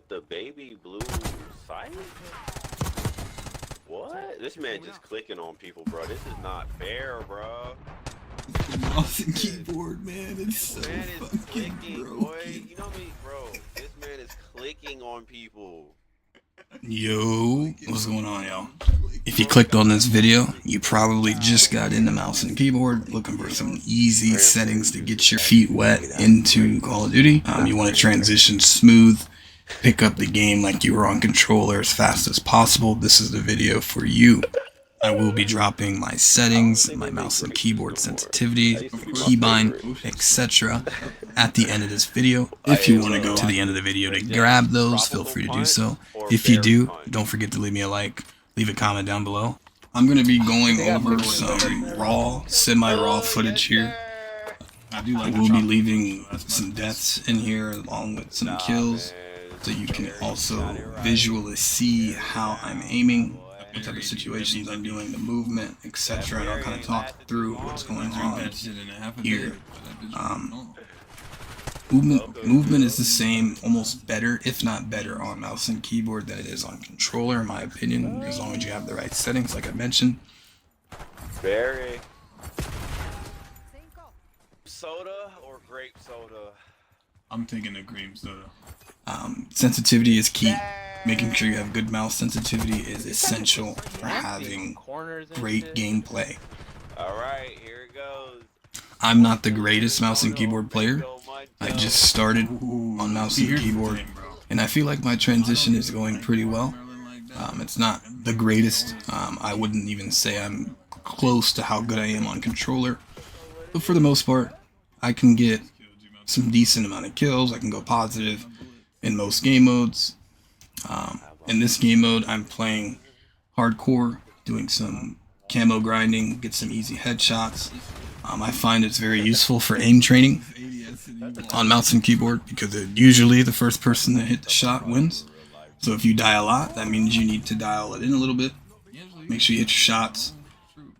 The baby blue site? What? This man just clicking on people, bro. This is not fair, bro. The mouse and keyboard, man, it's so Man is fucking clicking, broken. boy. You know me, bro. This man is clicking on people. Yo, what's going on, y'all? If you clicked on this video, you probably just got into mouse and keyboard, looking for some easy settings to get your feet wet into Call of Duty. You want to transition smooth, pick up the game like you were on controller as fast as possible. This is the video for you. I will be dropping my settings, my mouse and keyboard sensitivity, keybind, etc. at the end of this video. If you want to go to the end of the video to grab those, feel free to do so. If you do, don't forget to leave me a like, leave a comment down below. I'm going to be going over some raw, semi-raw footage here. I will be leaving some deaths in here along with some kills, so you can also visually see how I'm aiming, what type of situations I'm doing, the movement, etc. And I'll kind of talk through what's going on here. Movement is the same, almost better, if not better, on mouse and keyboard than it is on controller, in my opinion, as long as you have the right settings, like I mentioned. Berry. Soda or grape soda? I'm taking the grape soda. Sensitivity is key. Making sure you have good mouse sensitivity is essential for having great gameplay. Alright, here it goes. I'm not the greatest mouse and keyboard player. I just started on mouse and keyboard, and I feel like my transition is going pretty well. It's not the greatest. I wouldn't even say I'm close to how good I am on controller, but for the most part, I can get some decent amount of kills. I can go positive in most game modes. In this game mode, I'm playing hardcore, doing some camo grinding, get some easy headshots. I find it's very useful for aim training on mouse and keyboard, because usually the first person that hit the shot wins. So if you die a lot, that means you need to dial it in a little bit. Make sure you hit your shots,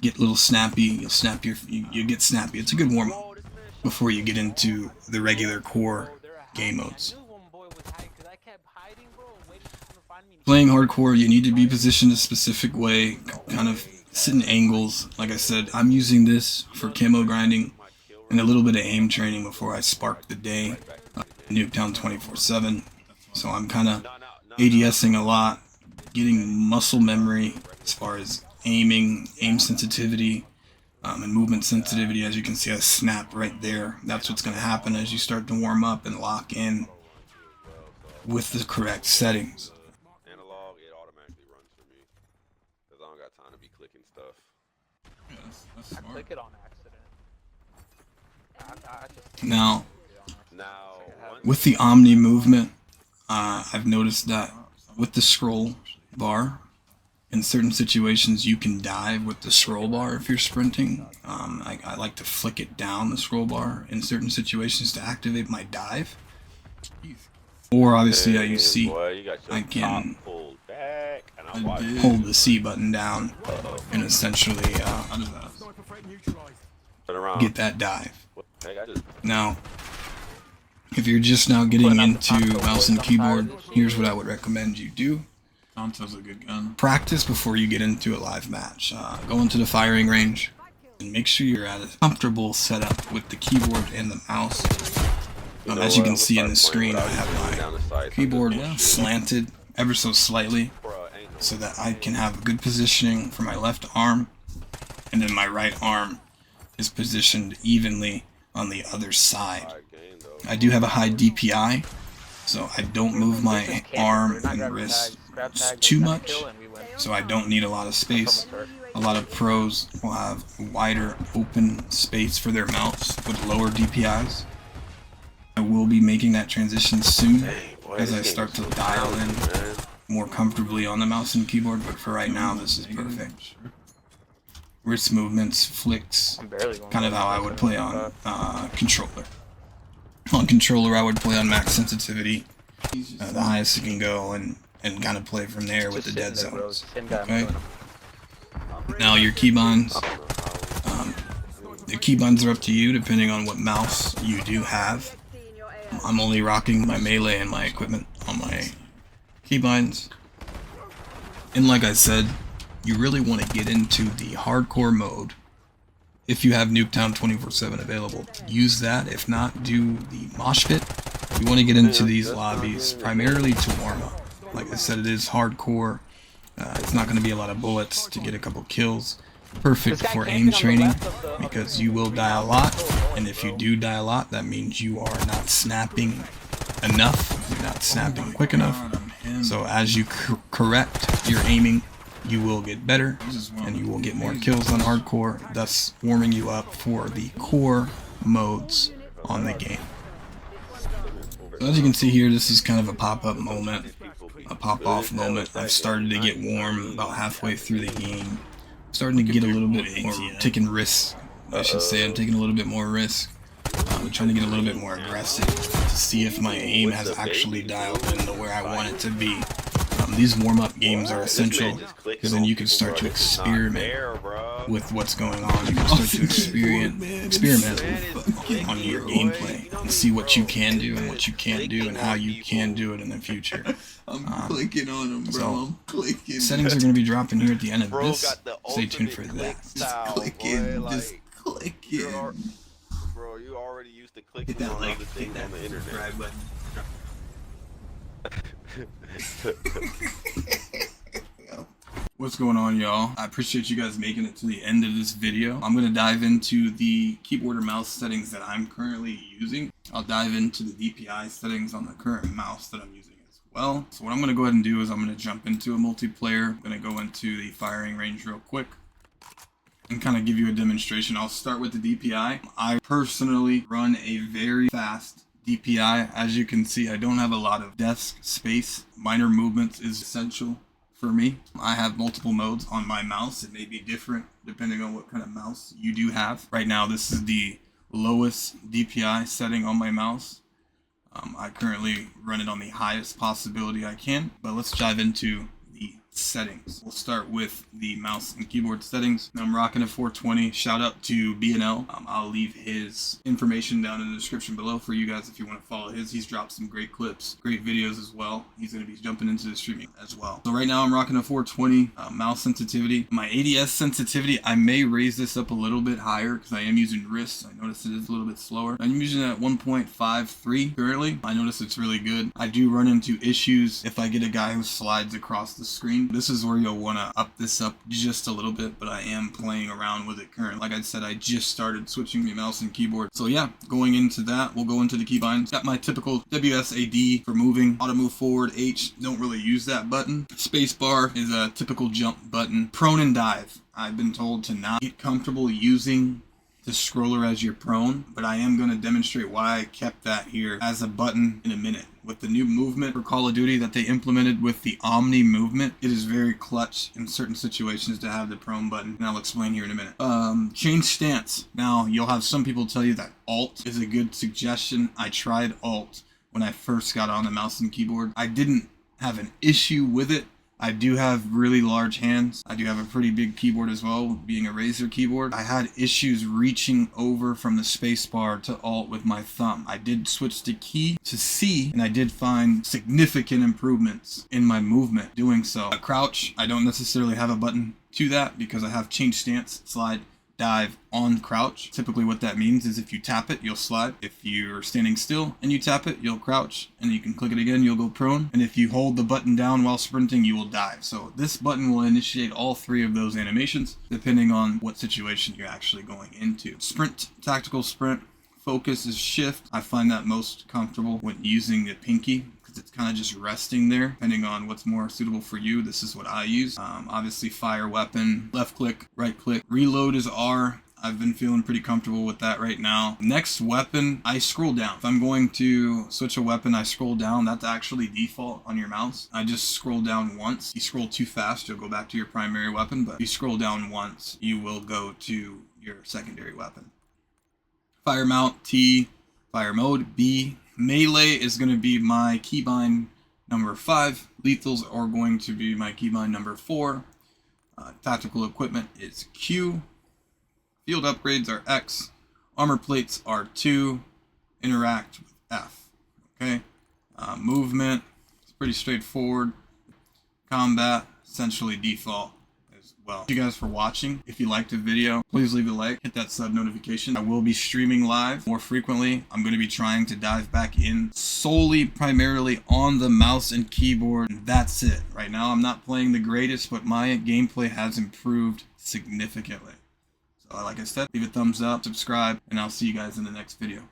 get a little snappy. You get snappy. It's a good warm up before you get into the regular core game modes. Playing hardcore, you need to be positioned a specific way, kind of sit in angles. Like I said, I'm using this for camo grinding and a little bit of aim training before I spark the day. Nuketown 24/7. So I'm kind of ADSing a lot, getting muscle memory as far as aim sensitivity, and movement sensitivity. As you can see, I snap right there. That's what's going to happen as you start to warm up and lock in with the correct settings. Analog, it automatically runs for me, because I don't got time to be clicking stuff. That's smart. I click it on accident. Now, Now, with the Omni movement, I've noticed that with the scroll bar, in certain situations you can dive with the scroll bar if you're sprinting. I like to flick it down, the scroll bar, in certain situations to activate my dive. Or obviously, as you see, I can hold the C button down and essentially get that dive. Now, if you're just now getting into mouse and keyboard, here's what I would recommend you do. Tonto's a good gun. Practice before you get into a live match. Go into the firing range and make sure you're at a comfortable setup with the keyboard and the mouse. As you can see in the screen, I have my keyboard slanted ever so slightly so that I can have good positioning for my left arm, and then my right arm is positioned evenly on the other side. I do have a high DPI, so I don't move my arm and wrist too much, so I don't need a lot of space. A lot of pros will have wider open space for their mouse with lower DPIs. I will be making that transition soon as I start to dial in more comfortably on the mouse and keyboard, but for right now this is perfect. Wrist movements, flicks, kind of how I would play on controller. On controller I would play on max sensitivity, the highest it can go, and kind of play from there with the dead zones. Okay? Now your keybinds. The keybinds are up to you depending on what mouse you do have. I'm only rocking my melee and my equipment on my keybinds. And like I said, you really want to get into the hardcore mode. If you have Nuketown 24/7 available, use that. If not, do the mosh pit. You want to get into these lobbies primarily to warm up. Like I said, it is hardcore. It's not going to be a lot of bullets to get a couple kills. Perfect for aim training because you will die a lot. And if you do die a lot, that means you are not snapping enough. You're not snapping quick enough. So as you correct your aiming, you will get better and you will get more kills on hardcore, thus warming you up for the core modes on the game. So as you can see here, this is kind of a pop-up moment, a pop-off moment. I've started to get warm about halfway through the game. Starting to get a little bit more, taking risks, I should say. I'm taking a little bit more risk. I'm trying to get a little bit more aggressive to see if my aim has actually dialed in to where I want it to be. These warm-up games are essential because then you can start to experiment with what's going on. You can start to experiment on your gameplay and see what you can do and what you can't do and how you can do it in the future. I'm clicking on them, bro. So, I'm clicking. Settings are going to be dropping here at the end of this. Stay tuned for that. Just clicking. Just clicking. Bro, you already used to clicking on other things on the internet. What's going on, y'all? I appreciate you guys making it to the end of this video. I'm going to dive into the keyboard or mouse settings that I'm currently using. I'll dive into the DPI settings on the current mouse that I'm using as well. So what I'm going to go ahead and do is I'm going to jump into a multiplayer. I'm going to go into the firing range real quick and kind of give you a demonstration. I'll start with the DPI. I personally run a very fast DPI. As you can see, I don't have a lot of desk space. Minor movements is essential for me. I have multiple modes on my mouse. It may be different depending on what kind of mouse you do have. Right now, this is the lowest DPI setting on my mouse. I currently run it on the highest possibility I can, but let's dive into the settings. We'll start with the mouse and keyboard settings. I'm rocking a 420. Shout out to BNL. I'll leave his information down in the description below for you guys if you want to follow his. He's dropped some great clips, great videos as well. He's going to be jumping into the streaming as well. So right now I'm rocking a 420 mouse sensitivity. My ADS sensitivity, I may raise this up a little bit higher because I am using wrists. I notice it is a little bit slower. I'm using it at 1.53 currently. I notice it's really good. I do run into issues if I get a guy who slides across the screen. This is where you'll want to up this up just a little bit, but I am playing around with it currently. Like I said, I just started switching my mouse and keyboard. So yeah, going into that, we'll go into the keybinds. Got my typical WSAD for moving, auto move forward, H, don't really use that button. Spacebar is a typical jump button. Prone and dive. I've been told to not get comfortable using the scroller as you're prone, but I am going to demonstrate why I kept that here as a button in a minute. With the new movement for Call of Duty that they implemented with the Omni movement, it is very clutch in certain situations to have the prone button, and I'll explain here in a minute. Change stance. Now, you'll have some people tell you that Alt is a good suggestion. I tried Alt when I first got on the mouse and keyboard. I didn't have an issue with it. I do have really large hands. I do have a pretty big keyboard as well, being a Razer keyboard. I had issues reaching over from the spacebar to Alt with my thumb. I did switch the key to C, and I did find significant improvements in my movement doing so. A crouch, I don't necessarily have a button to that because I have change stance, slide, dive on crouch. Typically what that means is if you tap it, you'll slide. If you're standing still and you tap it, you'll crouch, and you can click it again, you'll go prone. And if you hold the button down while sprinting, you will dive. So this button will initiate all three of those animations depending on what situation you're actually going into. Sprint, tactical sprint. Focus is shift. I find that most comfortable when using the pinky, it's kind of just resting there, depending on what's more suitable for you. This is what I use. Obviously fire weapon, left click, right click. Reload is R. I've been feeling pretty comfortable with that right now. Next weapon, I scroll down. If I'm going to switch a weapon, I scroll down. That's actually default on your mouse. I just scroll down once. If you scroll too fast, you'll go back to your primary weapon, but if you scroll down once, you will go to your secondary weapon. Fire mount, T. Fire mode, B. Melee is going to be my keybind number 5. Lethals are going to be my keybind number 4. Tactical equipment is Q. Field upgrades are X. Armor plates are 2. Interact with F. Okay. Movement. It's Pretty straightforward. Combat, essentially default as well. Thank you guys for watching. If you liked the video, please leave a like, hit that sub notification. I will be streaming live more frequently. I'm going to be trying to dive back in solely, primarily on the mouse and keyboard. And that's it. Right now, I'm not playing the greatest, but my gameplay has improved significantly. So like I said, leave a thumbs up, subscribe, and I'll see you guys in the next video.